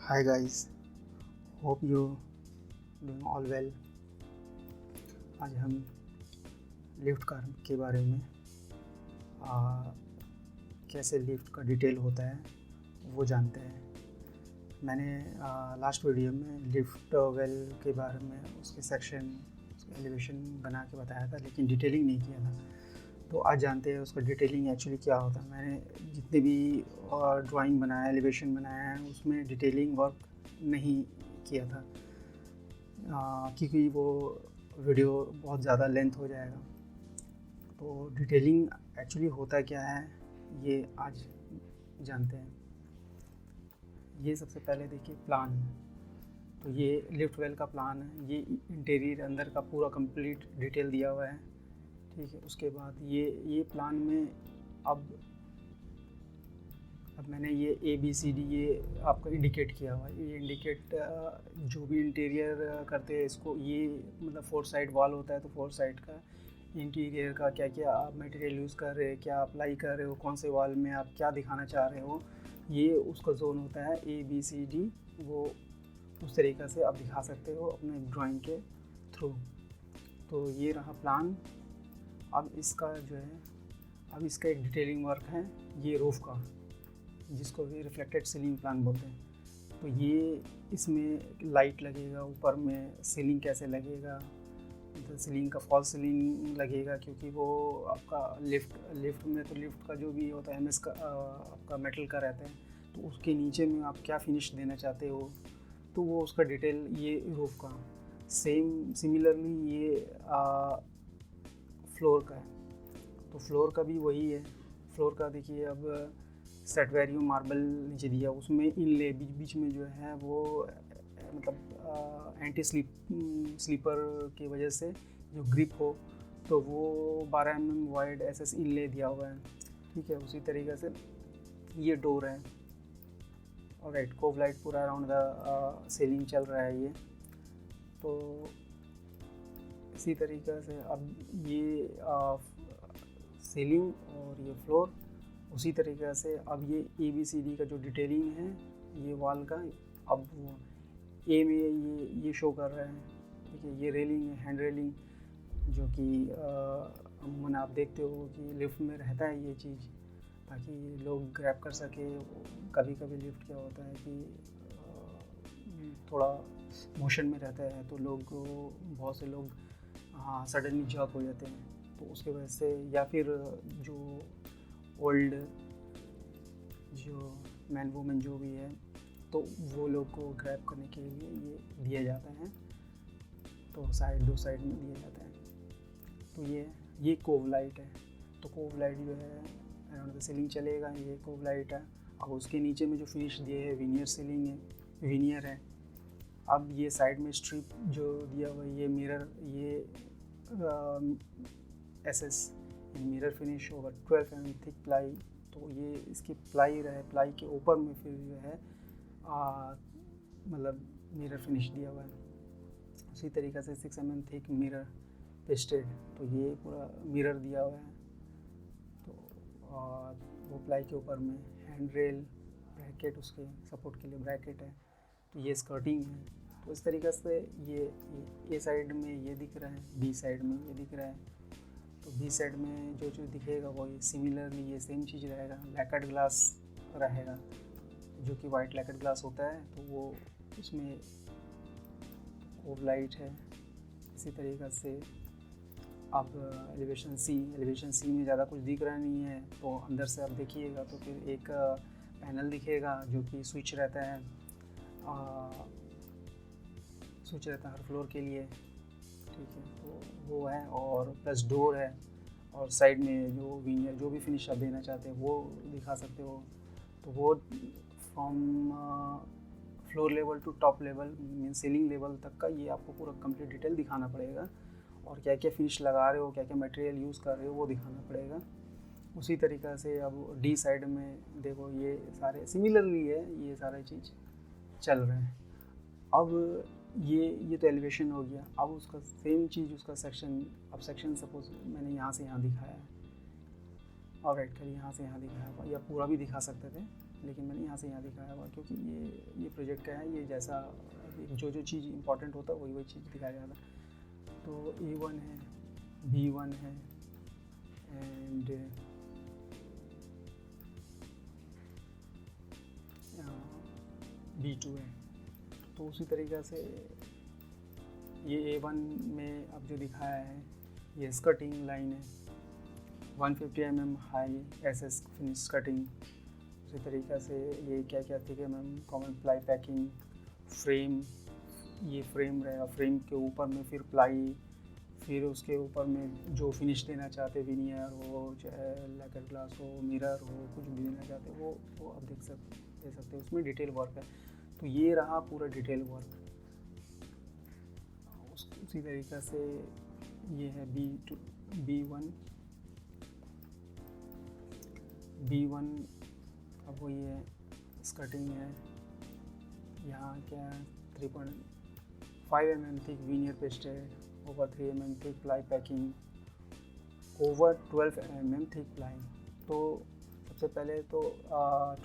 Hi guys, hope you doing all well। आज हम lift car के बारे में कैसे लिफ्ट का डिटेल होता है वो जानते हैं। मैंने लास्ट वीडियो में लिफ्ट वेल के बारे में उसके सेक्शन उसके एलिवेशन बना के बताया था, लेकिन डिटेलिंग नहीं किया था। तो आज जानते हैं उसका डिटेलिंग एक्चुअली क्या होता है। मैंने जितने भी ड्राइंग बनाया, एलिवेशन बनाया है, उसमें डिटेलिंग वर्क नहीं किया था क्योंकि वो वीडियो बहुत ज़्यादा लेंथ हो जाएगा। तो डिटेलिंग एक्चुअली होता क्या है ये आज जानते हैं। ये सबसे पहले देखिए प्लान। तो ये लिफ्ट वेल का प्लान है। ये इंटीरियर अंदर का पूरा कंप्लीट डिटेल दिया हुआ है, ठीक है। उसके बाद ये प्लान में अब मैंने ये ABCD ये आपको इंडिकेट किया हुआ है। ये इंडिकेट जो भी इंटीरियर करते हैं इसको, ये मतलब 4 साइड वॉल होता है, तो 4 साइड का इंटीरियर का क्या क्या आप मटेरियल यूज़ कर रहे हैं, क्या अप्लाई कर रहे हो, कौन से वॉल में आप क्या दिखाना चाह रहे हो, ये उसका जोन होता है ABCD। वो उस तरीक़ा से आप दिखा सकते हो अपने ड्राइंग के थ्रू। तो ये रहा प्लान। अब इसका एक डिटेलिंग वर्क है ये रूफ़ का, जिसको भी रिफ्लेक्टेड सीलिंग प्लान बोलते हैं। तो ये इसमें लाइट लगेगा, ऊपर में सीलिंग कैसे लगेगा, तो सीलिंग का फॉल सीलिंग लगेगा, क्योंकि वो आपका लिफ्ट में तो लिफ्ट का जो भी होता है MS का आपका मेटल का रहता है, तो उसके नीचे में आप क्या फिनिश देना चाहते हो, तो वो उसका डिटेल ये रूफ़ का। सिमिलरली ये फ्लोर का है। तो फ्लोर का भी वही है। फ्लोर का देखिए, अब सेट वैल्यू मार्बल नीचे दिया, उसमें इनले बीच में जो है वो मतलब एंटी स्लीपर की वजह से जो ग्रिप हो, तो वो 12 mm वाइड SS इनले दिया हुआ है, ठीक है। उसी तरीके से ये डोर है, और राइट कोव लाइट पूरा अराउंड द सीलिंग चल रहा है ये। तो इसी तरीके से अब ये सीलिंग और ये फ्लोर, उसी तरीके से अब ये ABCD का जो डिटेलिंग है ये वॉल का, अब वो A में ये शो कर रहा है, ठीक है। ये रेलिंग है, हैंड रेलिंग, जो कि अमूमन आप देखते हो कि लिफ्ट में रहता है ये चीज़, ताकि लोग ग्रैब कर सके। कभी कभी लिफ्ट क्या होता है कि थोड़ा मोशन में रहता है, तो बहुत से लोग सडनली जर्क हो जाते हैं, तो उसके वजह से, या फिर जो ओल्ड जो मैन वूमेन जो भी है, तो वो लोग को ग्रैब करने के लिए ये दिया जाता है। तो दो साइड में दिया जाता है। तो ये कोव लाइट है। तो कोव लाइट जो है अराउंड द सीलिंग चलेगा, ये कोव लाइट है। अब उसके नीचे में जो फिनिश दिए है विनियर सीलिंग है, विनियर है। अब ये साइड में स्ट्रिप जो दिया हुआ है, ये मिरर, ये SS मिरर फिनिश होगा, 12 mm थिक प्लाई। तो ये इसकी प्लाई प्लाई के ऊपर में फिर जो है मतलब मिरर फिनिश दिया हुआ है। उसी तरीक़े से 6 mm थिक मिरर पेस्टेड, तो ये पूरा मिरर दिया हुआ है। तो और वो प्लाई के ऊपर में हैंड रेल, ब्रैकेट, उसके सपोर्ट के लिए ब्रैकेट है। तो ये स्कर्टिंग है। तो इस तरीक़े से ये साइड में ये दिख रहा है, B साइड में ये दिख रहा है। तो B साइड में जो दिखेगा वो ये सिमिलरली ये सेम चीज़ रहेगा। लैकेट ग्लास रहेगा, जो कि वाइट लैकेट ग्लास होता है, तो वो उसमें कोव लाइट है। इसी तरीक़े से अब एलिवेशन C में ज़्यादा कुछ दिख रहा नहीं है, तो अंदर से आप देखिएगा तो फिर एक पैनल दिखेगा जो कि स्विच रहता है हर फ्लोर के लिए, ठीक है। तो वो है, और प्लस डोर है, और साइड में जो विनियर जो भी फिनिश आप देना चाहते हैं वो दिखा सकते हो। तो वो from floor level to top level mean ceiling level तक का ये आपको पूरा कंप्लीट डिटेल दिखाना पड़ेगा, और क्या क्या फिनिश लगा रहे हो, क्या क्या मटेरियल यूज़ कर रहे हो, वो दिखाना पड़ेगा। उसी तरीक़ा से अब D साइड में देखो, ये सारे सिमिलरली है, ये सारे चीज़ चल रहे हैं। अब ये तो एलिवेशन हो गया। अब उसका सेम चीज़ उसका सेक्शन, अब सेक्शन सपोज मैंने यहाँ से यहाँ दिखाया है, ऑलराइट करिए, यहाँ से यहाँ दिखाया हुआ, या पूरा भी दिखा सकते थे लेकिन मैंने यहाँ से यहाँ दिखाया हुआ क्योंकि ये प्रोजेक्ट का है, ये जैसा जो चीज़ इंपॉर्टेंट होता है वही चीज़ दिखाया जाता है। तो A1 है, B1 है एंड B2 है। तो उसी तरीक़े से ये A1 में अब जो दिखाया है ये स्कर्टिंग लाइन है, 150 mm high SS finish cutting. उसी तरीक़े से ये क्या क्या थी कि ma'am common ply packing, frame, ये फ्रेम रहेगा, फ्रेम के ऊपर में फिर प्लाई, फिर उसके ऊपर में जो फिनिश देना चाहते, विनियर हो चाहे लैकर ग्लास हो, मिरर हो, कुछ भी देना चाहते वो आप दे सकते हो, उसमें डिटेल वर्क है। तो ये रहा पूरा डिटेल वर्क। उसी तरीक़े से ये है B1 अब वो ये स्कर्टिंग है, यहाँ क्या है 3.5 mm thick veneer pasted, over 3 mm thick ply packing, over 12 mm thick ply. तो सबसे पहले तो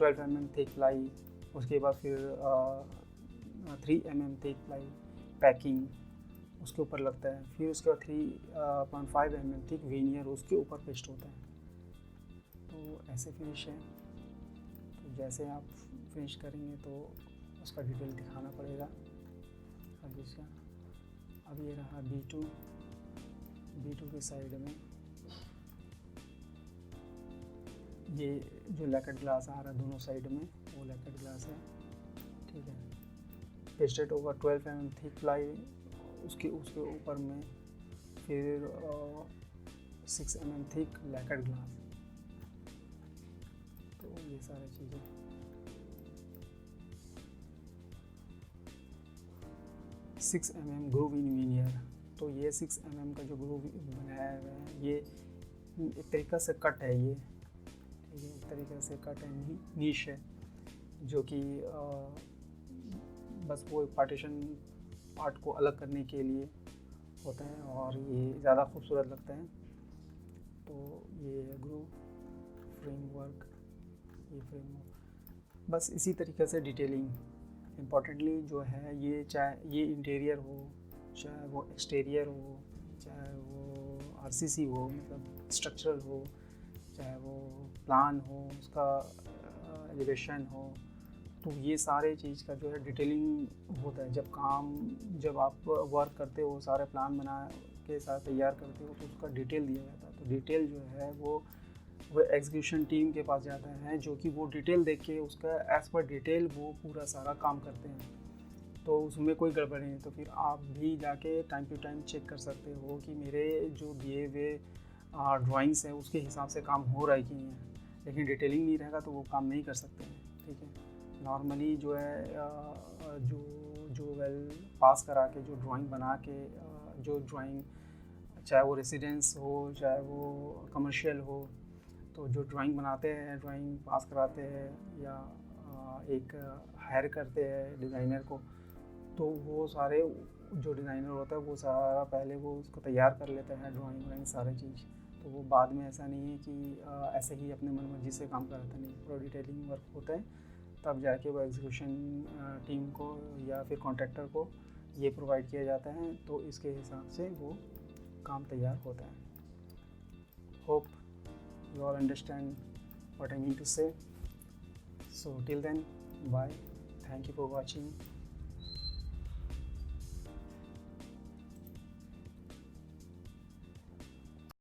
12 mm थिक प्लाई, उसके बाद फिर 3 mm थिक प्लाई पैकिंग उसके ऊपर लगता है, फिर उसके बाद 3.5 mm थिक विनियर उसके ऊपर पेस्ट होता है। तो ऐसे फिनिश है। तो जैसे आप फिनिश करेंगे तो उसका डिटेल दिखाना पड़ेगा हर चीज़ का। अब ये रहा B2 के साइड में ये जो लैकेट ग्लास आ रहा है दोनों साइड में वो लैकेट ग्लास है, ठीक है। Pasted over 12 mm thick ply, उसके ऊपर में फिर 6 mm थिक लैकेट ग्लास। तो ये सारी चीज़ें। सिक्स mm ग्रूव इन विनियर। तो ये 6 mm का जो ग्रूव बनाया हुआ है ये एक तरीक़ा से कट है, ये ठीक है, एक तरीक़े से कट है, नीश है, जो कि बस वो पार्टीशन पार्ट को अलग करने के लिए होता है और ये ज़्यादा खूबसूरत लगता है। तो ये ग्रूव फ्रेमवर्क, ये फ्रेमवर्क बस इसी तरीक़े से डिटेलिंग इम्पॉर्टेंटली जो है ये, चाहे ये इंटीरियर हो, चाहे वो एक्सटीरियर हो, चाहे वो RCC हो मतलब स्ट्रक्चरल हो, चाहे वो प्लान हो, उसका एलिवेशन हो, तो ये सारे चीज़ का जो है डिटेलिंग होता है। जब आप वर्क करते हो, सारे प्लान बना के साथ तैयार करते हो तो उसका डिटेल दिया जाता है। तो डिटेल जो है वो एग्जीक्यूशन टीम के पास जाता है, जो कि वो डिटेल देख के उसका एज पर डिटेल वो पूरा सारा काम करते हैं। तो उसमें कोई गड़बड़ नहीं है। तो फिर आप भी जाके टाइम टू टाइम चेक कर सकते हो कि मेरे जो दिए हुए ड्राइंग्स है उसके हिसाब से काम हो रहा है कि नहीं है। लेकिन डिटेलिंग नहीं रहेगा तो वो काम नहीं कर सकते हैं, ठीक है। नॉर्मली जो है जो वेल पास करा के जो ड्राइंग बना के जो ड्राइंग, चाहे वो रेसिडेंस हो चाहे वो कमर्शियल हो, तो जो ड्राइंग बनाते हैं, ड्राइंग पास कराते हैं या एक हायर करते हैं डिज़ाइनर को, तो वो सारे जो डिज़ाइनर होता है वो सारा पहले वो उसको तैयार कर लेते हैं ड्राइंग सारी चीज़। तो वो बाद में ऐसा नहीं है कि ऐसे ही अपने मन मर्जी से काम कराता नहीं, पूरा डिटेलिंग वर्क होता है, तब जाके वो एग्जीक्यूशन टीम को या फिर कॉन्ट्रैक्टर को ये प्रोवाइड किया जाता है। तो इसके हिसाब से वो काम तैयार होता है। Hope you all understand what I mean to say. So till then, bye. Thank you for watching.